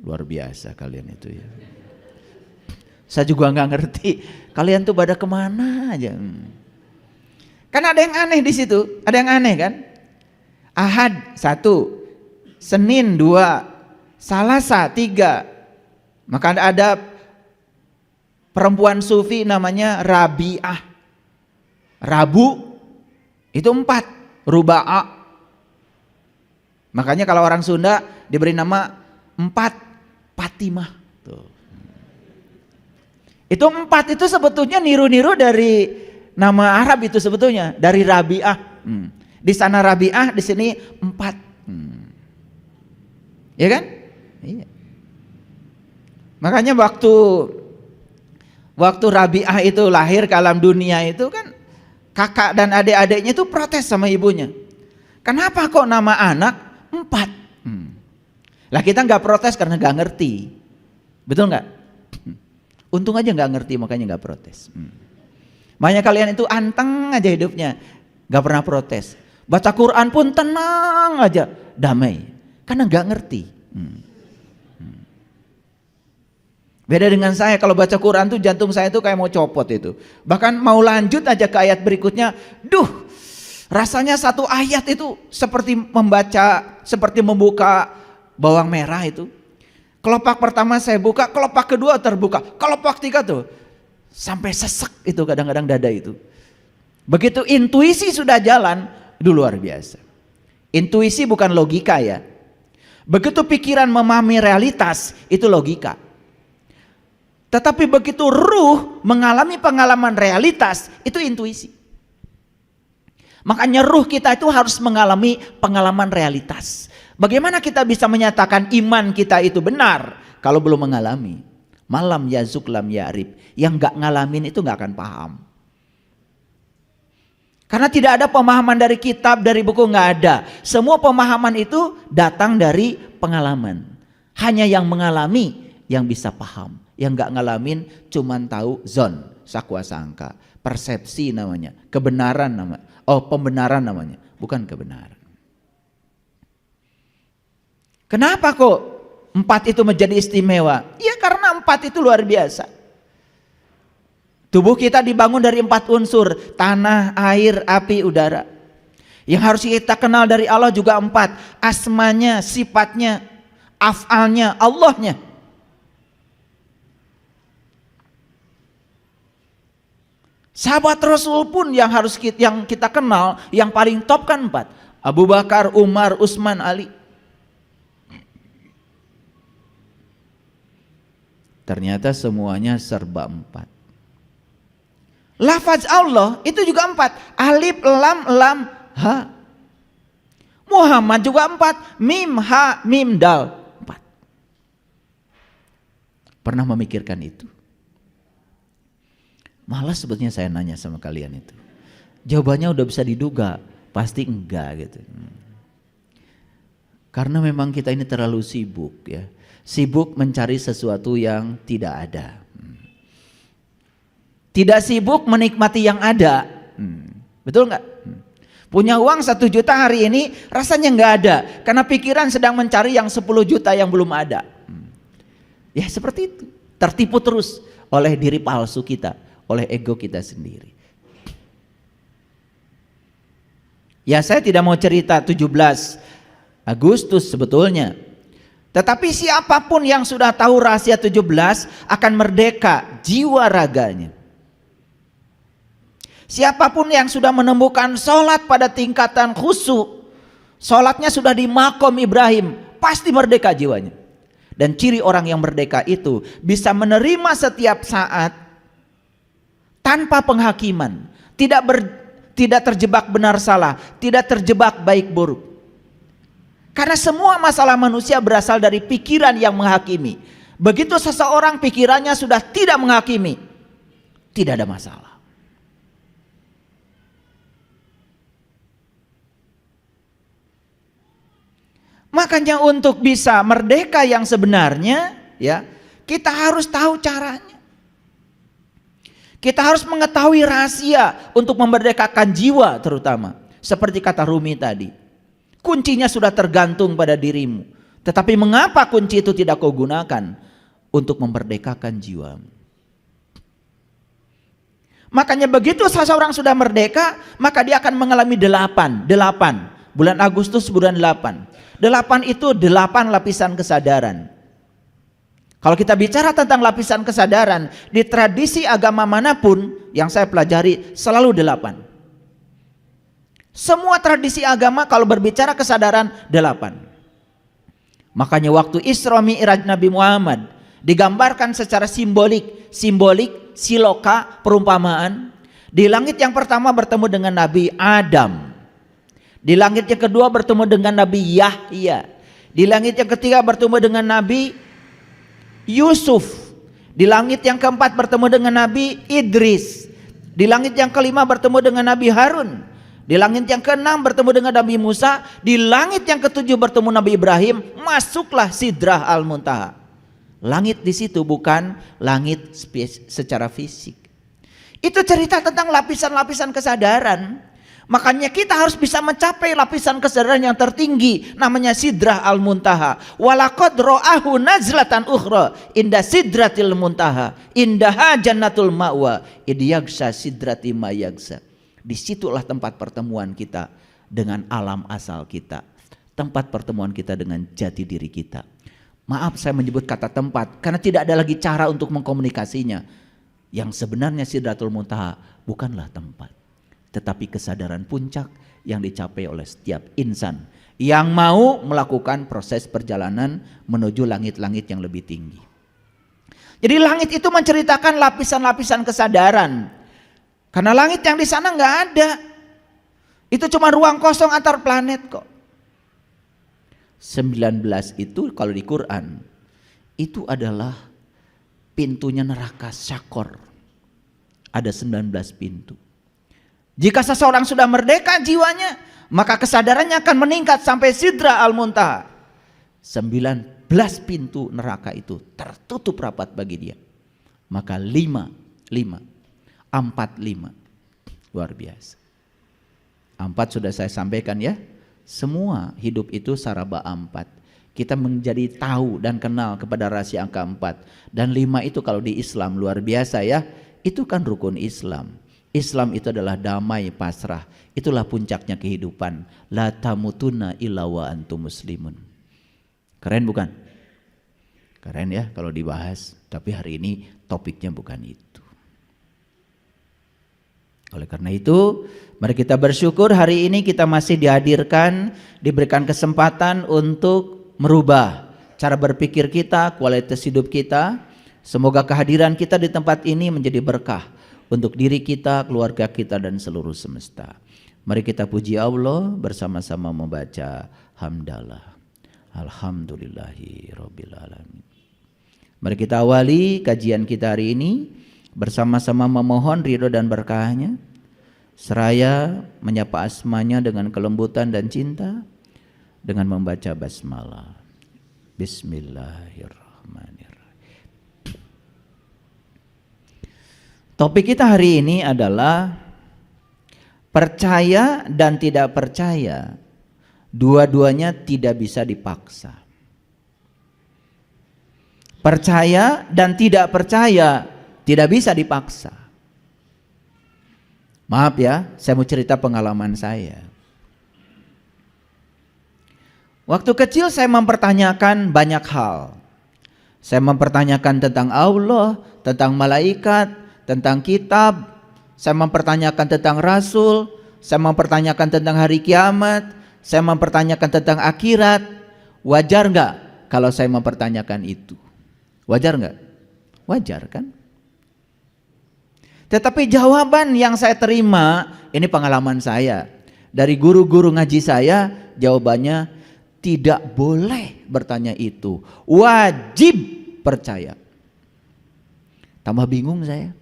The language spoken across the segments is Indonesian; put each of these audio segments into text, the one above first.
Luar biasa kalian itu ya. Saya juga nggak ngerti kalian tuh pada kemana aja. Kan ada yang aneh di situ, ada yang aneh kan? Ahad 1, Senin 2, Selasa 3. Maka ada perempuan sufi namanya Rabi'ah. Rabu itu 4, Ruba'a. Makanya kalau orang Sunda diberi nama 4 Fatimah. Tuh. Itu 4 itu sebetulnya niru-niru dari nama Arab itu sebetulnya, dari Rabi'ah. Di sana Rabi'ah, di sini 4. Ya kan? Iya. Makanya waktu Rabi'ah itu lahir ke alam dunia itu kan kakak dan adik-adiknya itu protes sama ibunya. Kenapa kok nama anak 4? Lah kita nggak protes karena nggak ngerti, betul nggak? Untung aja nggak ngerti makanya nggak protes. Makanya kalian itu anteng aja hidupnya, nggak pernah protes. Baca Quran pun tenang aja, damai, karena nggak ngerti. Beda dengan saya, kalau baca Quran tuh jantung saya tuh kayak mau copot itu. Bahkan mau lanjut aja ke ayat berikutnya, rasanya satu ayat itu seperti membuka bawang merah itu. Kelopak pertama saya buka, kelopak kedua terbuka, kelopak 3 tuh sampai sesek itu kadang-kadang dada itu. Begitu intuisi sudah jalan, itu luar biasa. Intuisi bukan logika ya. Begitu pikiran memahami realitas, itu logika. Tetapi begitu ruh mengalami pengalaman realitas, itu intuisi. Makanya ruh kita itu harus mengalami pengalaman realitas. Bagaimana kita bisa menyatakan iman kita itu benar kalau belum mengalami? Malam yazuk lam ya'rib. Yang gak ngalamin itu gak akan paham. Karena tidak ada pemahaman dari kitab, dari buku, gak ada. Semua pemahaman itu datang dari pengalaman. Hanya yang mengalami yang bisa paham. Yang gak ngalamin cuman tahu zon, sakwa sangka, persepsi namanya, kebenaran namanya. Pembenaran namanya, bukan kebenaran. Kenapa kok 4 itu menjadi istimewa? Ya karena 4 itu luar biasa. Tubuh kita dibangun dari 4 unsur, tanah, air, api, udara. Yang harus kita kenal dari Allah juga 4, asmanya, sifatnya, af'alnya, Allahnya. Sahabat Rasul pun yang kita kenal, yang paling top kan 4. Abu Bakar, Umar, Utsman, Ali. Ternyata semuanya serba 4. Lafaz Allah itu juga 4. Alif, lam, ha. Muhammad juga 4. Mim, ha, mim, dal. 4. Pernah memikirkan itu? Malas sebetulnya saya nanya sama kalian itu. Jawabannya udah bisa diduga. Pasti enggak gitu. Karena memang kita ini terlalu sibuk ya. Sibuk mencari sesuatu yang tidak ada. Tidak sibuk menikmati yang ada. Betul nggak? Punya uang 1 juta hari ini rasanya nggak ada. Karena pikiran sedang mencari yang 10 juta yang belum ada. Ya seperti itu. Tertipu terus oleh diri palsu kita. Oleh ego kita sendiri. Ya saya tidak mau cerita 17 Agustus sebetulnya. Tetapi siapapun yang sudah tahu rahasia 17 akan merdeka jiwa raganya. Siapapun yang sudah menemukan sholat pada tingkatan khusyuk, sholatnya sudah di makom Ibrahim, pasti merdeka jiwanya. Dan ciri orang yang merdeka itu bisa menerima setiap saat tanpa penghakiman, tidak terjebak benar salah, tidak terjebak baik buruk. Karena semua masalah manusia berasal dari pikiran yang menghakimi. Begitu seseorang pikirannya sudah tidak menghakimi, tidak ada masalah. Makanya untuk bisa merdeka yang sebenarnya, ya, kita harus tahu caranya. Kita harus mengetahui rahasia untuk memerdekakan jiwa terutama. Seperti kata Rumi tadi. Kuncinya sudah tergantung pada dirimu. Tetapi mengapa kunci itu tidak kau gunakan untuk memerdekakan jiwamu? Makanya begitu seseorang sudah merdeka, maka dia akan mengalami 8. Bulan Agustus bulan 8. 8 itu 8 lapisan kesadaran. Kalau kita bicara tentang lapisan kesadaran, di tradisi agama manapun yang saya pelajari selalu 8. Semua tradisi agama kalau berbicara kesadaran 8. Makanya waktu Isra Mi'raj Nabi Muhammad digambarkan secara simbolik, siloka, perumpamaan. Di langit yang pertama bertemu dengan Nabi Adam. Di langit yang kedua bertemu dengan Nabi Yahya. Di langit yang ketiga bertemu dengan Nabi Yusuf. Di langit yang keempat bertemu dengan Nabi Idris. Di langit yang kelima bertemu dengan Nabi Harun. Di langit yang keenam bertemu dengan Nabi Musa. Di langit yang ketujuh bertemu Nabi Ibrahim. Masuklah Sidrah Al-Muntaha. Langit di situ bukan langit secara fisik. Itu cerita tentang lapisan-lapisan kesadaran. Makanya kita harus bisa mencapai lapisan kesadaran yang tertinggi, namanya Sidrah Al-Muntaha. Walaqad ra'ahu nazlatan ukhra inda Sidratil Muntaha, indaha jannatul ma'wa, idyagsa sidrati ma yagsa. Disitulah tempat pertemuan kita dengan alam asal kita, tempat pertemuan kita dengan jati diri kita. Maaf saya menyebut kata tempat karena tidak ada lagi cara untuk mengkomunikasinya. Yang sebenarnya Sidratul Muntaha bukanlah tempat, tetapi kesadaran puncak yang dicapai oleh setiap insan yang mau melakukan proses perjalanan menuju langit-langit yang lebih tinggi. Jadi langit itu menceritakan lapisan-lapisan kesadaran. Karena langit yang di sana nggak ada. Itu cuma ruang kosong antar planet kok. 19 itu kalau di Quran itu adalah pintunya neraka Syakor. Ada 19 pintu. Jika seseorang sudah merdeka jiwanya, maka kesadarannya akan meningkat sampai Sidrah Al-Muntaha. 19 pintu neraka itu tertutup rapat bagi dia. Maka 5. Luar biasa. 4 sudah saya sampaikan ya. Semua hidup itu saraba 4. Kita menjadi tahu dan kenal kepada rahasia angka 4. Dan 5 itu kalau di Islam luar biasa ya. Itu kan rukun Islam. Islam itu adalah damai pasrah. Itulah puncaknya kehidupan. La tamutunna illa wa antum muslimun. Keren bukan? Keren ya kalau dibahas. Tapi hari ini topiknya bukan itu. Oleh karena itu, mari kita bersyukur hari ini kita masih dihadirkan, diberikan kesempatan untuk merubah cara berpikir kita, kualitas hidup kita. Semoga kehadiran kita di tempat ini menjadi berkah untuk diri kita, keluarga kita dan seluruh semesta. Mari kita puji Allah bersama-sama membaca hamdalah. Alhamdulillahirabbil alamin. Mari kita awali kajian kita hari ini bersama-sama memohon ridho dan berkahnya, seraya menyapa asmanya dengan kelembutan dan cinta dengan membaca basmalah. Bismillahirrahmanirrahim. Topik kita hari ini adalah percaya dan tidak percaya, dua-duanya tidak bisa dipaksa. Percaya dan tidak percaya tidak bisa dipaksa. Maaf ya, saya mau cerita pengalaman saya. Waktu kecil saya mempertanyakan banyak hal. Saya mempertanyakan tentang Allah, tentang malaikat, tentang kitab. Saya mempertanyakan tentang Rasul. Saya mempertanyakan tentang hari kiamat. Saya mempertanyakan tentang akhirat. Wajar nggak kalau saya mempertanyakan itu? Wajar nggak? Wajar kan? Tetapi jawaban yang saya terima, ini pengalaman saya dari guru-guru ngaji saya, jawabannya tidak boleh bertanya itu, wajib percaya. Tambah bingung saya.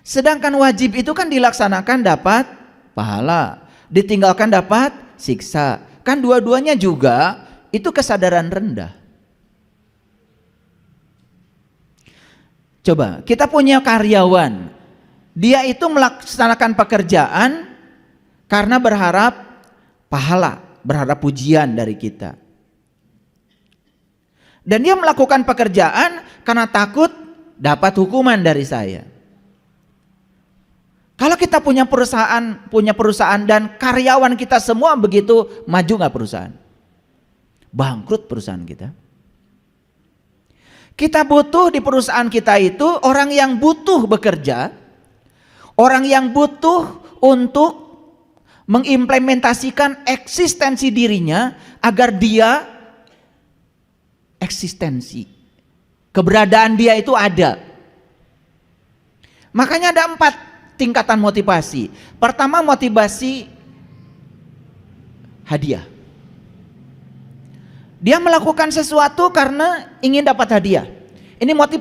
Sedangkan wajib itu kan dilaksanakan dapat pahala, ditinggalkan dapat siksa. Kan dua-duanya juga itu kesadaran rendah. Coba, kita punya karyawan, dia itu melaksanakan pekerjaan karena berharap pahala, berharap pujian dari kita. Dan dia melakukan pekerjaan karena takut dapat hukuman dari saya. Kalau kita punya perusahaan dan karyawan kita semua begitu, maju nggak perusahaan? Bangkrut perusahaan kita. Kita butuh di perusahaan kita itu orang yang butuh bekerja, orang yang butuh untuk mengimplementasikan eksistensi dirinya agar dia eksistensi, keberadaan dia itu ada. Makanya ada 4 tingkatan motivasi. Pertama, motivasi hadiah. Dia melakukan sesuatu karena ingin dapat hadiah. Ini motivasi